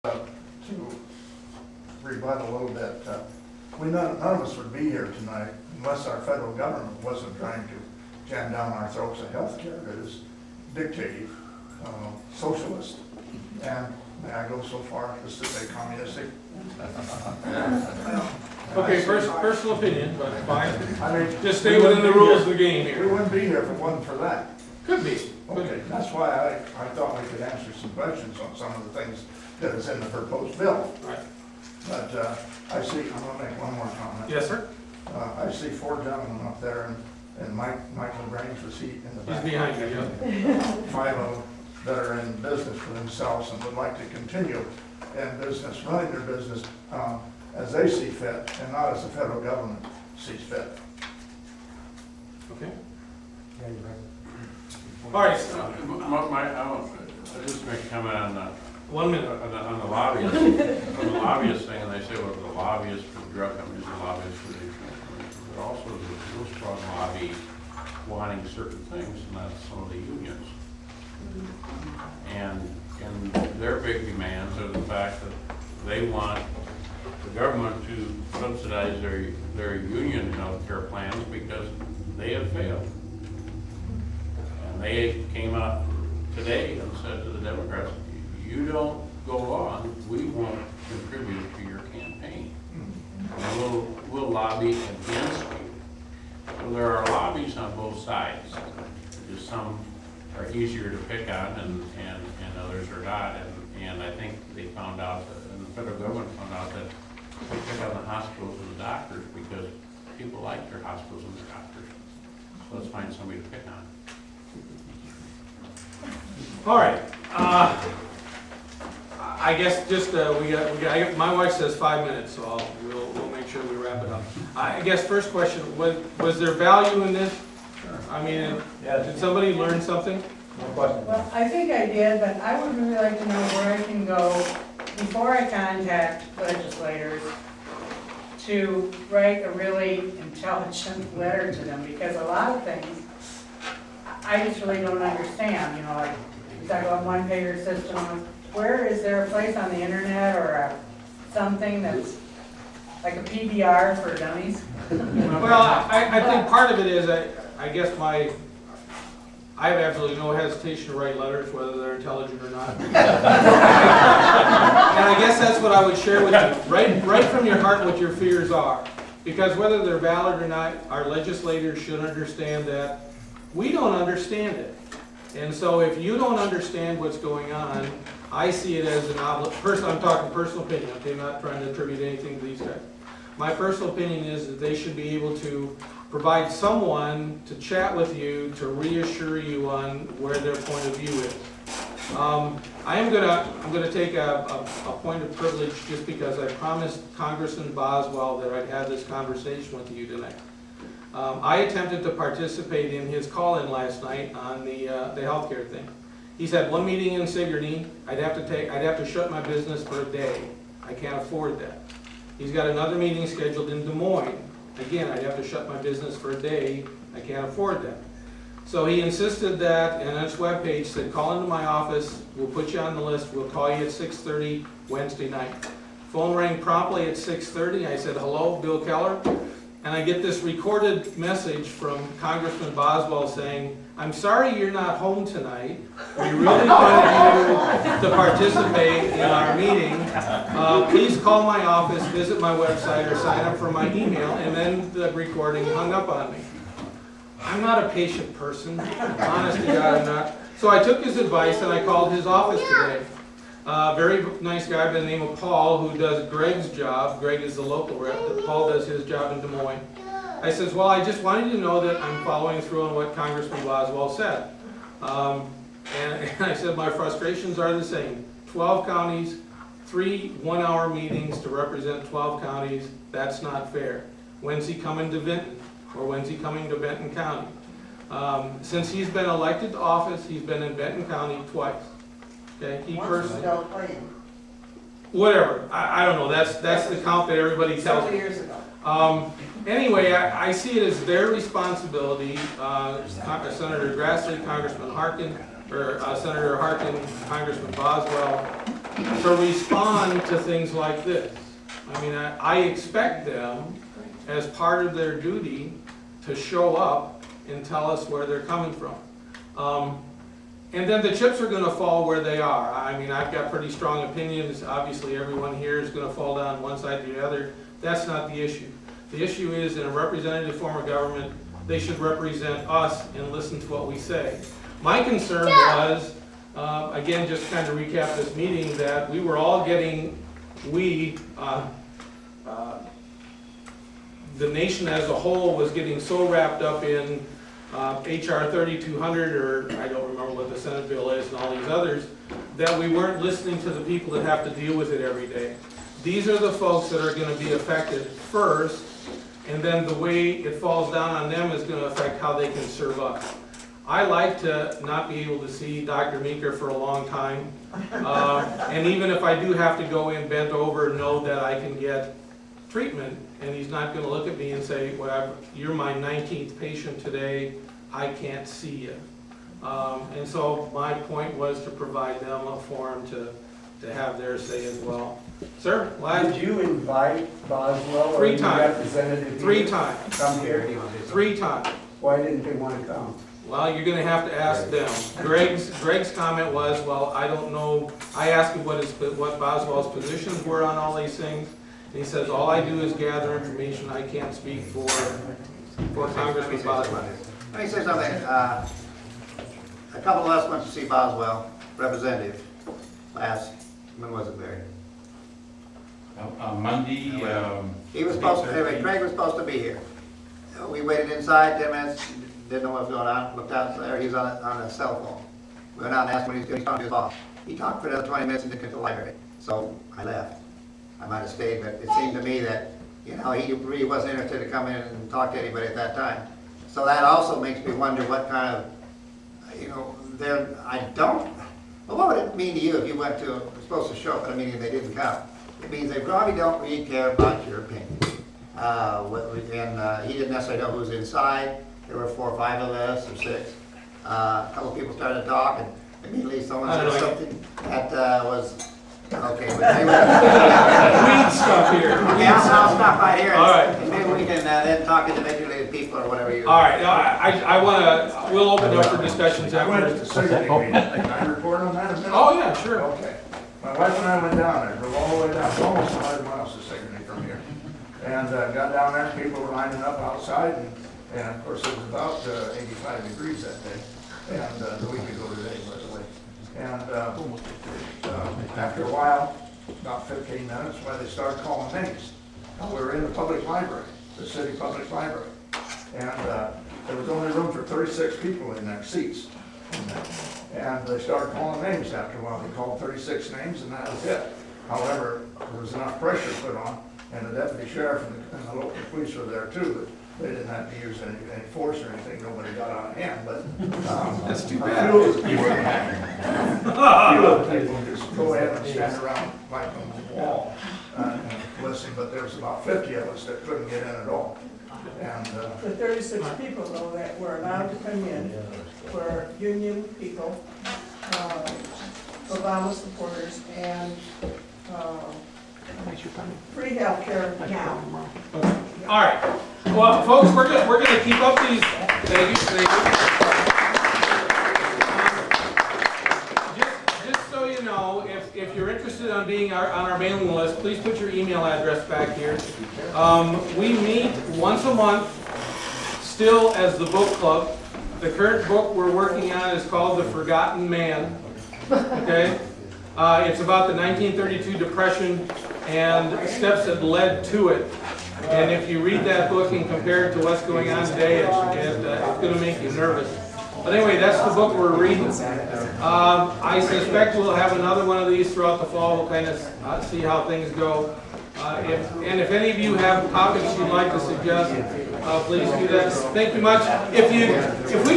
To rebut a little bit, none of us would be here tonight unless our federal government wasn't trying to jam down our throats a health care that is dictative, socialist, and may I go so far as to say communistic? Okay, personal opinion, but fine. I mean, Just stay within the rules of the game we here. wouldn't be here if it wasn't for that. Could be. Okay, that's why I thought we could answer some questions on some of the things that is in the proposed bill. Right. But I see, I'm gonna make one more comment. Yes, sir. I see four gentlemen up there, and Michael Grange was he in the He's back. behind you, yeah. Five of them that are in business for themselves and would like to continue in business, running their business as they see fit, and not as the federal government sees fit. Okay. All right, I'll just make a comment on the, 1 minute. on the lobbyists, on the lobbyist thing, and they say, well, the lobbyists for the drug companies and lobbyists for the insurance companies, but also there's a real strong lobby wanting certain things, and that's some of the unions. And their big demands are the fact that they want the government to subsidize their union health care plans because they have failed. And they came out today and said to the Democrats, you don't go on, we won't contribute to your campaign. And we'll lobby against you. So there are lobbies on both sides. Just some are easier to pick on and others are not. And I think they found out, and the federal government found out that they pick on the hospitals and the doctors because people like their hospitals and their doctors. So let's find somebody to pick on. All right. I guess just my wife says 5 minutes, so we'll make sure we wrap it up. I guess first question, was there value in this? I mean, did somebody learn something? No question. Well, I think I did, but I would really like to know where I can go before I contact legislators to write a really intelligent letter to them, because a lot of things I just really don't understand, you know, like you talk about one-pager systems. Where is there a place on the internet or something that's like a PBR for dummies? Well, I think part of it is, I guess I have absolutely no hesitation to write letters, whether they're intelligent or not. And I guess that's what I would share with you. Write from your heart what your fears are. Because whether they're valid or not, our legislators should understand that we don't understand it. And so if you don't understand what's going on, I see it as an obligation. I'm talking personal opinion, okay? I'm not trying to attribute anything to these guys. My personal opinion is that they should be able to provide someone to chat with you, to reassure you on where their point of view is. I'm gonna take a point of privilege just because I promised Congressman Boswell that I'd have this conversation with you tonight. I attempted to participate in his call-in last night on the healthcare thing. He's had one meeting in Sigourney. I'd have to shut my business for a day. I can't afford that. He's got another meeting scheduled in Des Moines. Again, I'd have to shut my business for a day. I can't afford that. So he insisted that, and on his webpage said, call into my office, we'll put you on the list, we'll call you at 6:30 Wednesday night. Phone rang promptly at 6:30. I said, hello, Bill Keller. And I get this recorded message from Congressman Boswell saying, I'm sorry you're not home tonight. We really wanted you to participate in our meeting. Please call my office, visit my website, or sign up for my email. And then the recording hung up on me. I'm not a patient person. Honest to God, I'm not. So I took his advice and I called his office today. Very nice guy by the name of Paul who does Greg's job. Greg is the local rep. Paul does his job in Des Moines. I says, well, I just wanted you to know that I'm following through on what Congressman Boswell said. And I said, my frustrations are the same. 12 counties, 3 one-hour meetings to represent 12 counties. That's not fair. When's he coming to Vinton? Or when's he coming to Benton County? Since he's been elected to office, he's been in Benton County twice. Okay, he personally. Whatever, I don't know. That's the count that everybody tells Several me. years ago. Anyway, I see it as their responsibility. Senator Grassley, Congressman Harkin, or Senator Harkin, Congressman Boswell, to respond to things like this. I mean, I expect them, as part of their duty, to show up and tell us where they're coming from. And then the chips are gonna fall where they are. I mean, I've got pretty strong opinions. Obviously, everyone here is gonna fall down one side or the other. That's not the issue. The issue is, in a representative form of government, they should represent us and listen to what we say. My concern was, again, just kind of recap this meeting, that we were all getting, the nation as a whole was getting so wrapped up in HR 3200, or I don't remember what the Senate bill is, and all these others, that we weren't listening to the people that have to deal with it every day. These are the folks that are going to be affected first, and then the way it falls down on them is going to affect how they can serve us. I like to not be able to see Dr. Meeker for a long time, and even if I do have to go in bent over, know that I can get treatment, and he's not going to look at me and say, well, you're my 19th patient today, I can't see you. And so my point was to provide them a forum to have their say as well. Sir, Did you invite Boswell or 3 any times. representative? 3 here? times, Come here. 3 times. Why didn't they want to come? Well, you're gonna have to ask them. Greg's comment was, well, I don't know, I asked him what Boswell's positions were on all these things. And he says, all I do is gather information, I can't speak for Congressman Boswell. Let me say something. A couple of us went to see Boswell, representative, when was it, Barry? Monday, He was supposed to, anyway, Craig was supposed to be here. We waited inside 10 minutes, didn't know what was going on, looked out there, he was on a cell phone. We went out and asked him when he was going to his boss. He talked for another 20 minutes and didn't get to the library, so I left. I might have stayed, but it seemed to me that, you know, he really wasn't interested to come in and talk to anybody at that time. So that also makes me wonder what kind of, you know, well, what would it mean to you if you were supposed to show up at a meeting and they didn't come? It means they probably don't really care about your opinion. He didn't necessarily know who was inside. There were 4 or 5 of us, or 6. A couple of people started to talk, and immediately someone said something that was, okay. Weed stuff here. Okay, I'll stop right here. All right. And maybe we can then talk individually to people or whatever you. All right, I wanna, we'll open it up for discussions I went to the after. Sigourney meeting. Can I report on that a minute? Oh, yeah, sure. Okay. My wife and I went down there, drove all the way down, it's almost 100 miles to Sigourney from here. And got down there, people were lining up outside, and of course it was about 85 degrees that day, and the week ago today, by the way. And after a while, about 15 minutes, why they started calling names. Now, we were in the public library, the city public library, and there was only room for 36 people in their seats. And they started calling names after a while. They called 36 names, and that was it. However, there was enough pressure put on, and the deputy sheriff and the local police were there too, but they didn't have to use any force or anything. Nobody got out of hand, but That's too a bad. few of the people just go ahead and stand around like on the wall and listen, but there was about 50 of us that couldn't get in at all. And The 36 people, though, that were allowed to come in were union people, Obama supporters, and free healthcare now. All right, well, folks, we're gonna keep up these, thank you. Just so you know, if you're interested on being on our mailing list, please put your email address back here. We meet once a month, still as the book club. The current book we're working on is called The Forgotten Man, okay? It's about the 1932 Depression and steps that led to it. And if you read that book and compare it to what's going on today, it's going to make you nervous. But anyway, that's the book we're reading. I suspect we'll have another one of these throughout the fall. We'll kind of see how things go. If any of you have topics you'd like to suggest, please do that. Thank you much. If we